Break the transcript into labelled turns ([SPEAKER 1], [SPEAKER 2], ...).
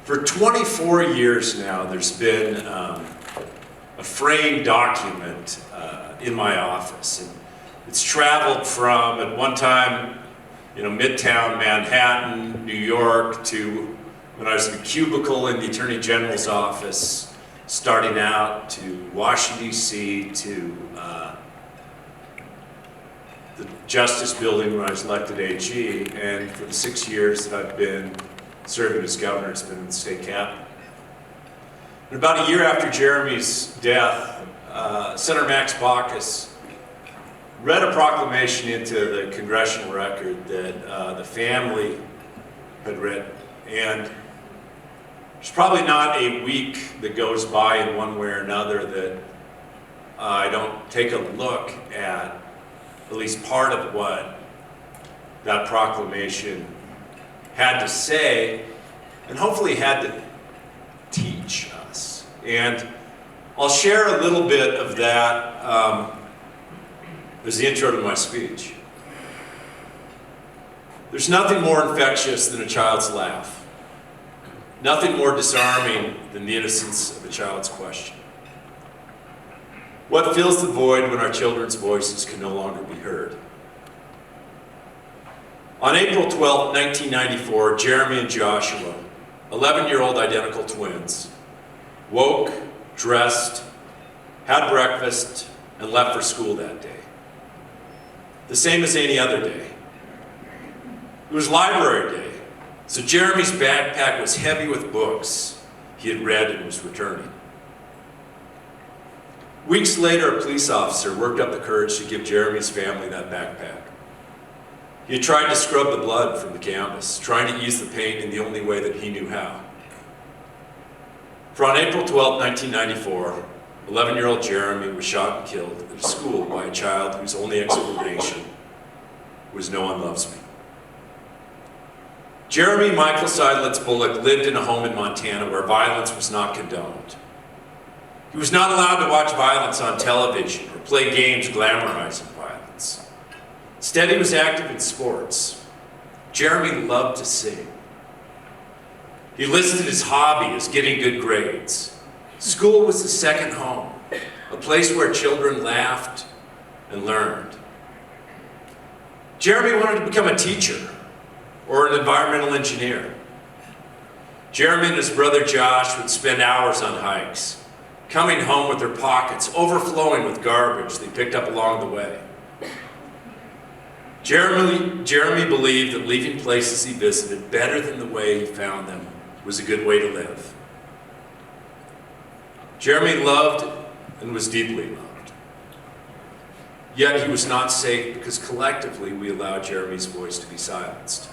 [SPEAKER 1] For 24 years now, there's been a framed document in my office. And it's traveled from, at one time, Midtown Manhattan, New York, to when I was in a cubicle in the Attorney General's office, starting out to Washington, D.C., to the Justice Building when I was elected AG, and for the 6 years that I've been serving as governor, it's been in the state capital. And about a year after Jeremy's death, Senator Max Baucus read a proclamation into the congressional record that the family had written. And there's probably not a week that goes by in one way or another that I don't take a look at least part of what that proclamation had to say, and hopefully had to teach us. And I'll share a little bit of that as the intro to my speech. There's nothing more infectious than a child's laugh. Nothing more disarming than the innocence of a child's question. What fills the void when our children's voices can no longer be heard? On April 12, 1994, Jeremy and Joshua, 11-year-old identical twins, woke, dressed, had breakfast, and left for school that day. The same as any other day. It was library day, so Jeremy's backpack was heavy with books he had read and was returning. Weeks later, a police officer worked up the courage to give Jeremy's family that backpack. He had tried to scrub the blood from the canvas, trying to ease the pain in the only way that he knew how. For on April 12, 1994, 11-year-old Jeremy was shot and killed at a school by a child whose only explanation was "no one loves me." Jeremy Michael Seidlitz Bullock lived in a home in Montana where violence was not condoned. He was not allowed to watch violence on television or play games glamorizing violence. Instead, he was active in sports. Jeremy loved to sing. He listed his hobby as getting good grades. School was his second home, a place where children laughed and learned. Jeremy wanted to become a teacher or an environmental engineer. Jeremy and his brother Josh would spend hours on hikes, coming home with their pockets overflowing with garbage they picked up along the way. Jeremy believed that leaving places he visited better than the way he found them was a good way to live. Jeremy loved and was deeply loved. Yet he was not safe because collectively we allowed Jeremy's voice to be silenced.